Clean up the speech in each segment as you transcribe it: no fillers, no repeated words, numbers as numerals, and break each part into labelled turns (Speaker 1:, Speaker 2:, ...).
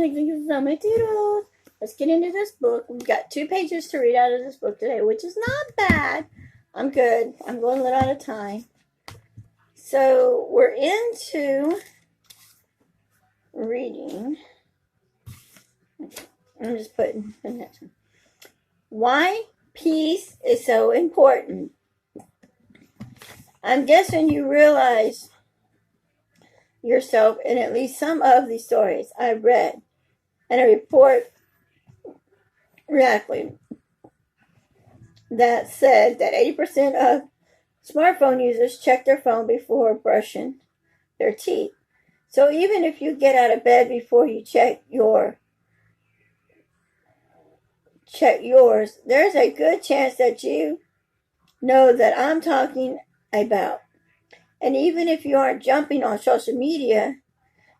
Speaker 1: Thank you so much, Toodles. Let's get into this book. We've got 2 pages to read out of this book today, which is not bad. I'm good. I'm going a little out of time. So we're into reading. I'm just putting the next one. Why peace is so important. I'm guessing you realize yourself in at least some of the stories I've read and a report recently that said that 80% of smartphone users check their phone before brushing their teeth. So even if you get out of bed before you check yours, there's a good chance that you know that I'm talking about. And even if you aren't jumping on social media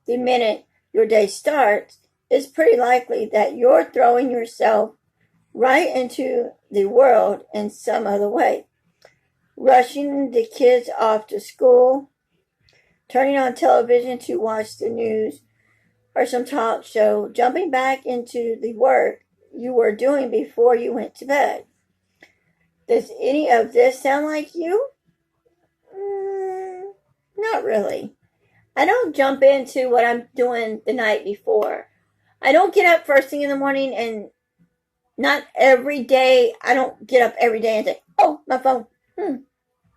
Speaker 1: the minute your day starts, it's pretty likely that you're throwing yourself right into the world in some other way. Rushing the kids off to school, turning on television to watch the news or some talk show, jumping back into the work you were doing before you went to bed. Does any of this sound like you? Not really. I don't jump into what I'm doing the night before. I don't get up first thing in the morning, and not every day. I don't get up every day and say, oh, my phone.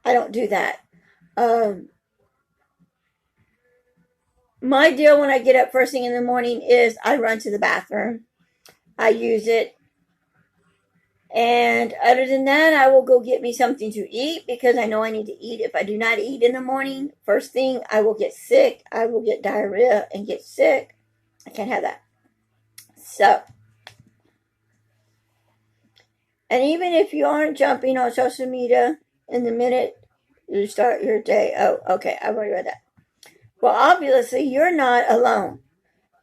Speaker 1: I don't do that. My deal when I get up first thing in the morning is I run to the bathroom. I use it. And other than that, I will go get me something to eat because I know I need to eat. If I do not eat in the morning, first thing, I will get sick. I will get diarrhea and get sick. I can't have that. So, and even if you aren't jumping on social media in the minute you start your day. Oh, okay, I've already read that. Well, obviously, you're not alone.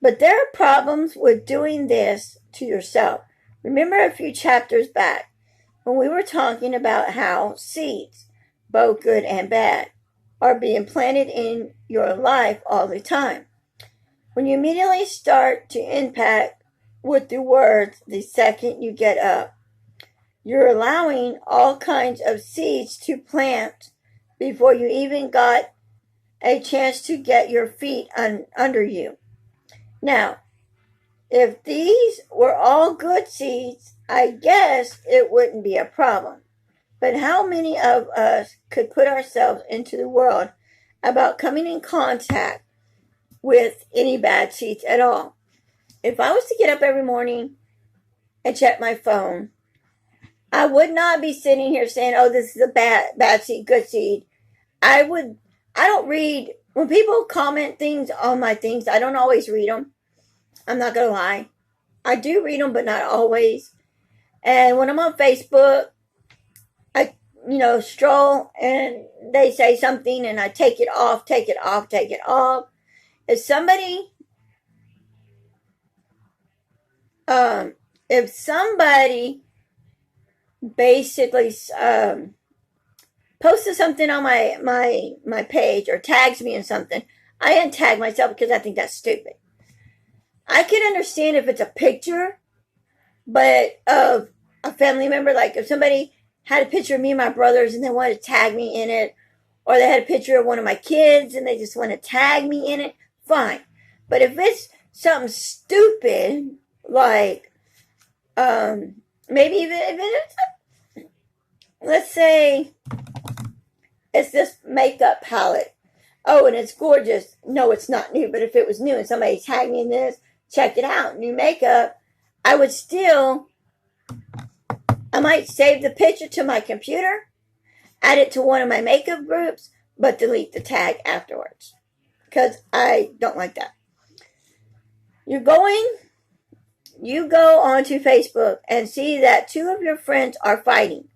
Speaker 1: But there are problems with doing this to yourself. Remember a few chapters back when we were talking about how seeds, both good and bad, are being planted in your life all the time. When you immediately start to impact with the words the second you get up, you're allowing all kinds of seeds to plant before you even got a chance to get your feet under you. Now, if these were all good seeds, I guess it wouldn't be a problem. But how many of us could put ourselves into the world about coming in contact with any bad seeds at all? If I was to get up every morning and check my phone, I would not be sitting here saying, oh, this is a bad seed, good seed. I don't read, when people comment things on my things, I don't always read them. I'm not going to lie. I do read them, but not always. And when I'm on Facebook, I, stroll and they say something and I take it off. If somebody basically posted something on my page or tags me in something, I untag myself because I think that's stupid. I can understand if it's a picture, but of a family member, like if somebody had a picture of me and my brothers and they wanted to tag me in it, or they had a picture of one of my kids and they just want to tag me in it, fine. But if it's something stupid, like maybe even if it's, let's say it's this makeup palette. Oh, and it's gorgeous. No, it's not new, but if it was new and somebody tagged me in this, check it out, new makeup, I might save the picture to my computer, add it to one of my makeup groups, but delete the tag afterwards because I don't like that. You go onto Facebook and see that 2 of your friends are fighting.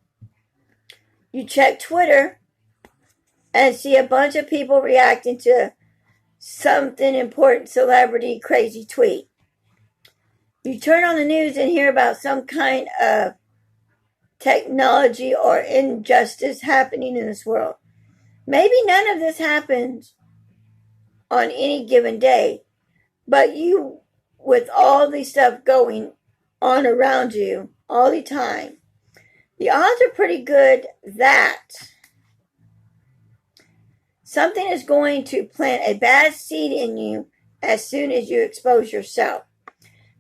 Speaker 1: You check Twitter and see a bunch of people reacting to something important, celebrity, crazy tweet. You turn on the news and hear about some kind of technology or injustice happening in this world. Maybe none of this happens on any given day, but you with all the stuff going on around you all the time, the odds are pretty good that something is going to plant a bad seed in you as soon as you expose yourself.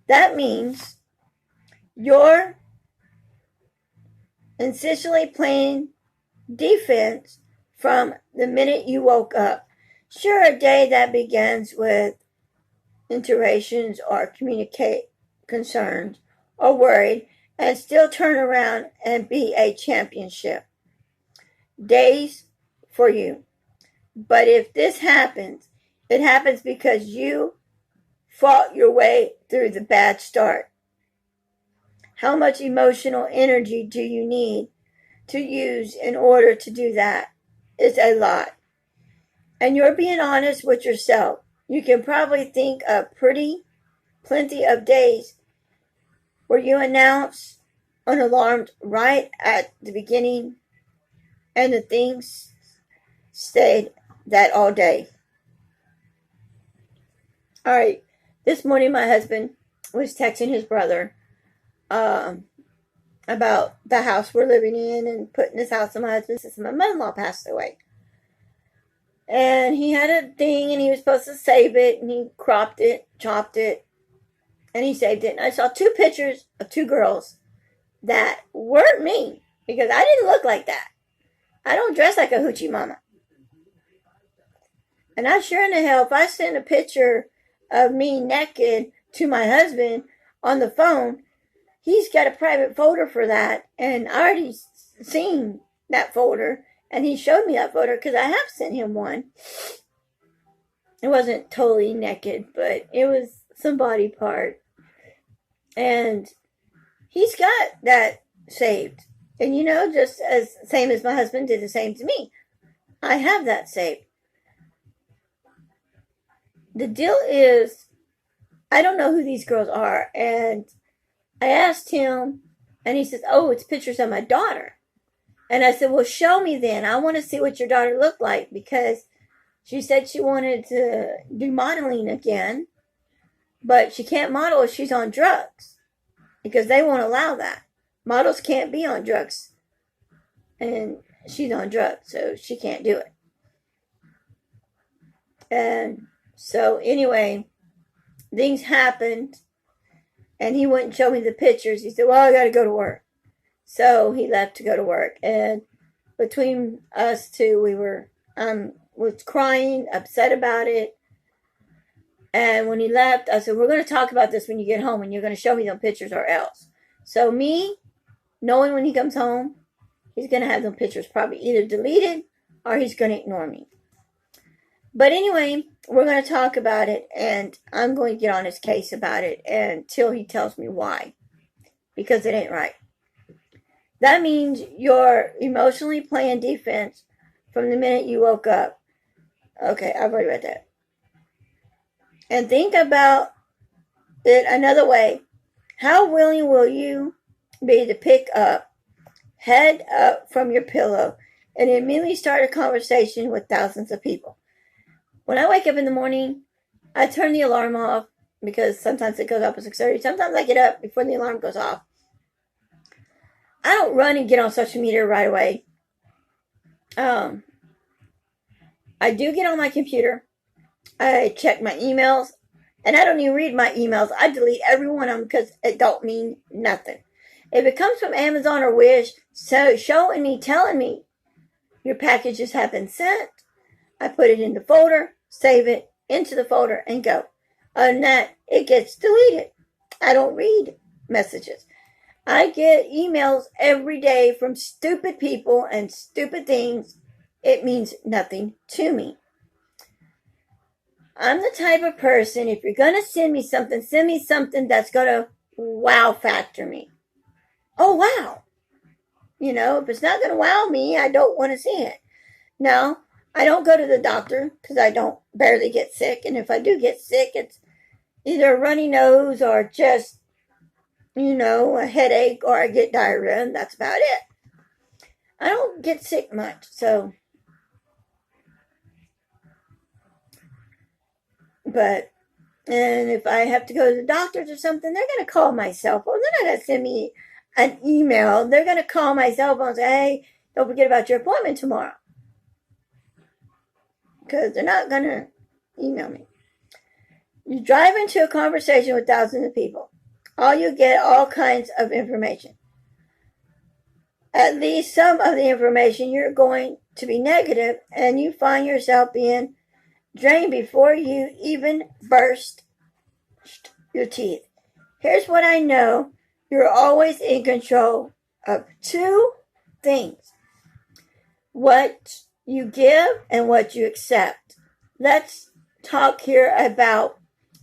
Speaker 1: That means you're essentially playing defense from the minute you woke up. Sure, a day that begins with iterations or communicate concerns or worried and still turn around and be a championship days for you. But if this happens, it happens because you fought your way through the bad start. How much emotional energy do you need to use in order to do that? It's a lot. And you're being honest with yourself. You can probably think of plenty of days where you announce unalarmed right at the beginning and the things stayed that all day. All right. This morning my husband was texting his brother about the house we're living in and putting this house in my husband's since my mother-in-law passed away. And he had a thing and he was supposed to save it and he cropped it, chopped it, and he saved it. And I saw 2 pictures of 2 girls that weren't me because I didn't look like that. I don't dress like a hoochie mama. And I sure in the hell, if I send a picture of me naked to my husband on the phone, he's got a private folder for that. And I already seen that folder. And he showed me that photo because I have sent him one. It wasn't totally naked, but it was some body part. And he's got that saved. And you know, just as same as my husband did the same to me. I have that saved. The deal is, I don't know who these girls are. And I asked him, and he says, oh, it's pictures of my daughter. And I said, well, show me then. I want to see what your daughter looked like because she said she wanted to do modeling again, but she can't model if she's on drugs because they won't allow that. Models can't be on drugs, and she's on drugs, so she can't do it. And so anyway, things happened, and he wouldn't show me the pictures. He said, well, I got to go to work. So he left to go to work. And between us two, we were, was crying, upset about it. And when he left, I said, we're going to talk about this when you get home and you're going to show me them pictures or else. So me, knowing when he comes home, he's going to have them pictures probably either deleted or he's going to ignore me. But anyway, we're going to talk about it and I'm going to get on his case about it until he tells me why. Because it ain't right. That means you're emotionally playing defense from the minute you woke up. Okay, I've already read that. And think about it another way. How willing will you be to pick up, head up from your pillow, and immediately start a conversation with thousands of people? When I wake up in the morning, I turn the alarm off because sometimes it goes off at 6:30. Sometimes I get up before the alarm goes off. I don't run and get on social media right away. I do get on my computer. I check my emails. And I don't even read my emails. I delete every one of them because it don't mean nothing. If it comes from Amazon or Wish, so showing me, telling me your packages have been sent, I put it in the folder, save it into the folder, and go. Other than that, it gets deleted. I don't read messages. I get emails every day from stupid people and stupid things. It means nothing to me. I'm the type of person, if you're going to send me something that's going to wow factor me. Oh, wow. You know, if it's not going to wow me, I don't want to see it. No, I don't go to the doctor because I don't barely get sick. And if I do get sick, it's either a runny nose or just, you know, a headache or I get diarrhea, and that's about it. I don't get sick much, so. But And if I have to go to the doctors or something, they're going to call my cell phone. They're not going to send me an email. They're going to call my cell phone and say, hey, don't forget about your appointment tomorrow. Because they're not going to email me. You drive into a conversation with thousands of people. All you get all kinds of information. At least some of the information you're going to be negative, and you find yourself being drained before you even burst your teeth. Here's what I know. You're always in control of two things. What you give and what you accept. Let's talk here about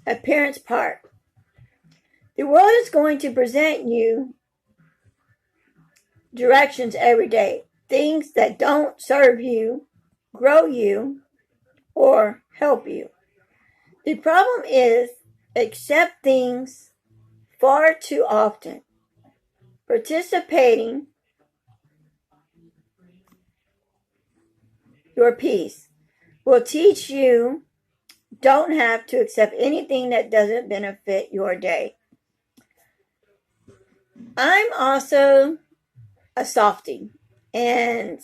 Speaker 1: appearance part. The world is going to present you directions every day. Things that don't serve you, grow you, or help you. The problem is accept things far too often. Participating your peace will teach you don't have to accept anything that doesn't benefit your day. I'm also a softie, and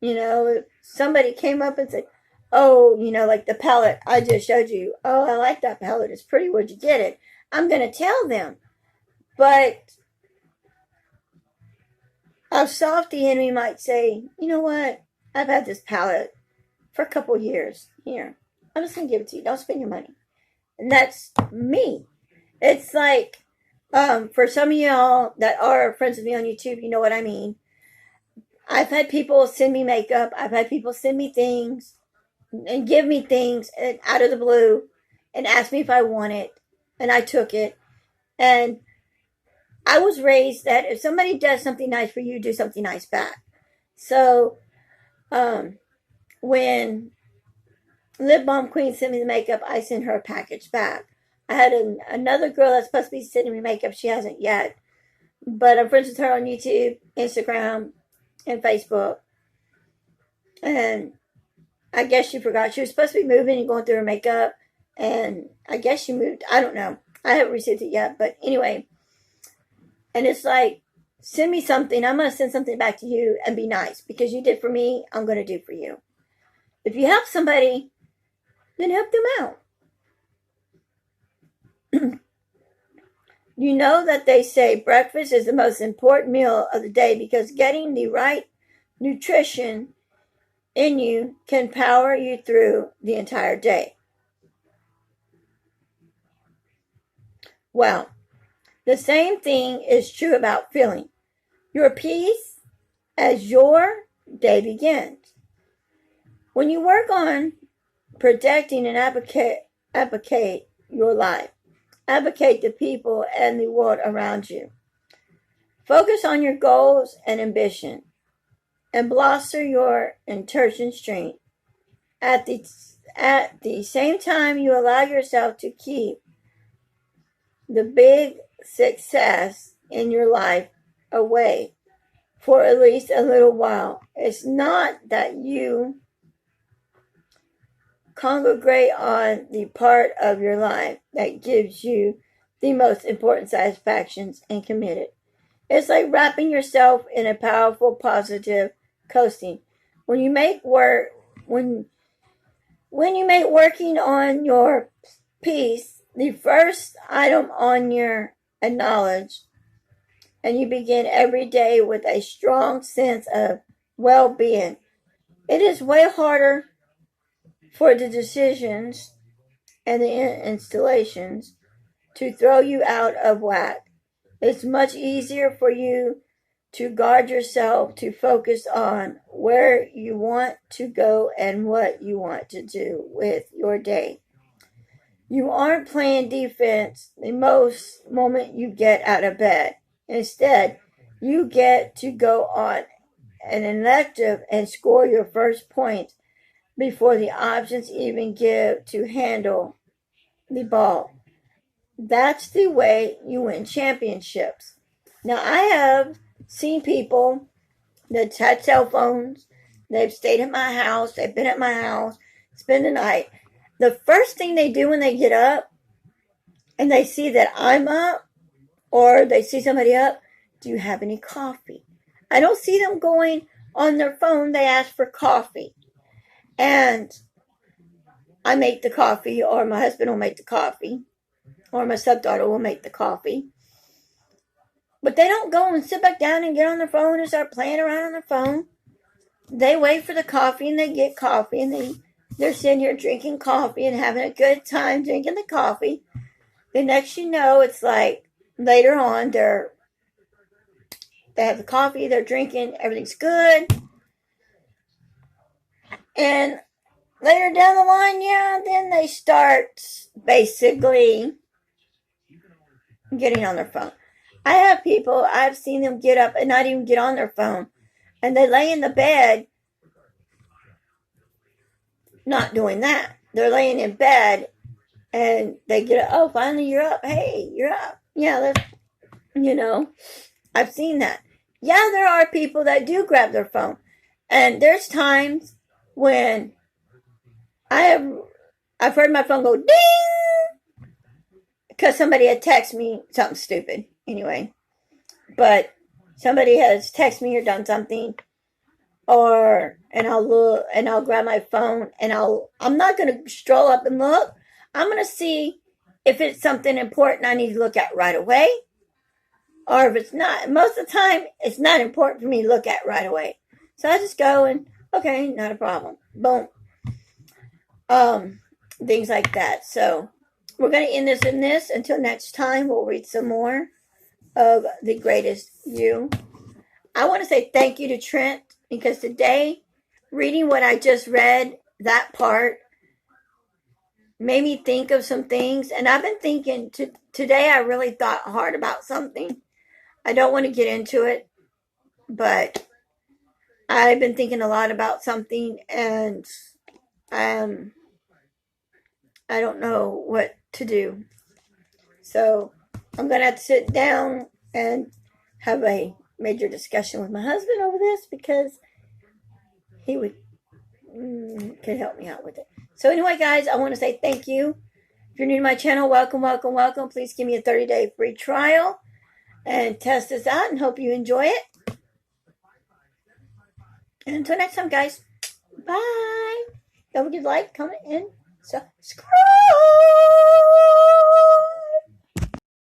Speaker 1: if somebody came up and said, oh, like the palette I just showed you, oh, I like that palette, it's pretty, where'd you get it? I'm going to tell them. But a softie in me might say, you know what, I've had this palette for a couple years. Here, I'm just going to give it to you. Don't spend your money. And that's me. It's like, for some of y'all that are friends with me on YouTube, you know what I mean. I've had people send me makeup. I've had people send me things and give me things out of the blue and ask me if I want it. And I took it. And I was raised that if somebody does something nice for you, do something nice back. So when Lip Balm Queen sent me the makeup, I sent her a package back. I had another girl that's supposed to be sending me makeup. She hasn't yet. But I'm friends with her on YouTube, Instagram, and Facebook. And I guess she forgot. She was supposed to be moving and going through her makeup. And I guess she moved. I don't know. I haven't received it yet. But anyway. And it's like, send me something. I'm going to send something back to you and be nice. Because you did for me, I'm going to do for you. If you help somebody, then help them out. You know that they say breakfast is the most important meal of the day because getting the right nutrition in you can power you through the entire day. Well, the same thing is true about feeling your peace as your day begins. When you work on protecting and advocate your life, advocate the people and the world around you. Focus on your goals and ambition and blossom your intention strength. At the same time, you allow yourself to keep the big success in your life away for at least a little while. It's not that you congregate on the part of your life that gives you the most important satisfactions and committed. It's like wrapping yourself in a powerful, positive coasting. When you make working on your peace the first item on your acknowledge, and you begin every day with a strong sense of well-being, it is way harder for the decisions and the installations to throw you out of whack. It's much easier for you to guard yourself, to focus on where you want to go and what you want to do with your day. You aren't playing defense the most moment you get out of bed. Instead, you get to go on an elective and score your first points before the options even give to handle the ball. That's the way you win championships. Now, I have seen people that had cell phones. They've stayed at my house. They've been at my house, spend the night. the first thing they do when they get up and they see that I'm up or they see somebody up, do you have any coffee? I don't see them going on their phone. They ask for coffee. And I make the coffee, or my husband will make the coffee, or my stepdaughter will make the coffee. But they don't go and sit back down and get on their phone and start playing around on their phone. They wait for the coffee and they get coffee and they're sitting here drinking coffee and having a good time drinking the coffee. The next you know, it's like later on they have the coffee, they're drinking, everything's good. And later down the line, then they start basically getting on their phone. I have people, I've seen them get up and not even get on their phone. And they lay in the bed not doing that. They're laying in bed and they get up. Oh, finally you're up. Hey, you're up. Yeah, I've seen that. Yeah, there are people that do grab their phone. And there's times when I've heard my phone go ding because somebody had texted me something stupid. Anyway, but somebody has texted me or done something, and I'll look and I'll grab my phone and I'm not going to stroll up and look. I'm going to see if it's something important I need to look at right away, or if it's not. Most of the time, it's not important for me to look at right away. So I just go and, okay, not a problem. Boom. Things like that. So we're going to end this in this. Until next time, we'll read some more of The Greatest You. I want to say thank you to Trent, because today, reading what I just read, that part, made me think of some things. And I've been thinking, today I really thought hard about something. I don't want to get into it, but I've been thinking a lot about something, and I don't know what to do. So I'm going to have to sit down and have a major discussion with my husband over this, because he could help me out with it. So anyway, guys, I want to say thank you. If you're new to my channel, welcome, welcome, welcome. Please give me a 30-day free trial and test this out, and hope you enjoy it. And until next time, guys, bye. Don't forget to like, comment, and subscribe.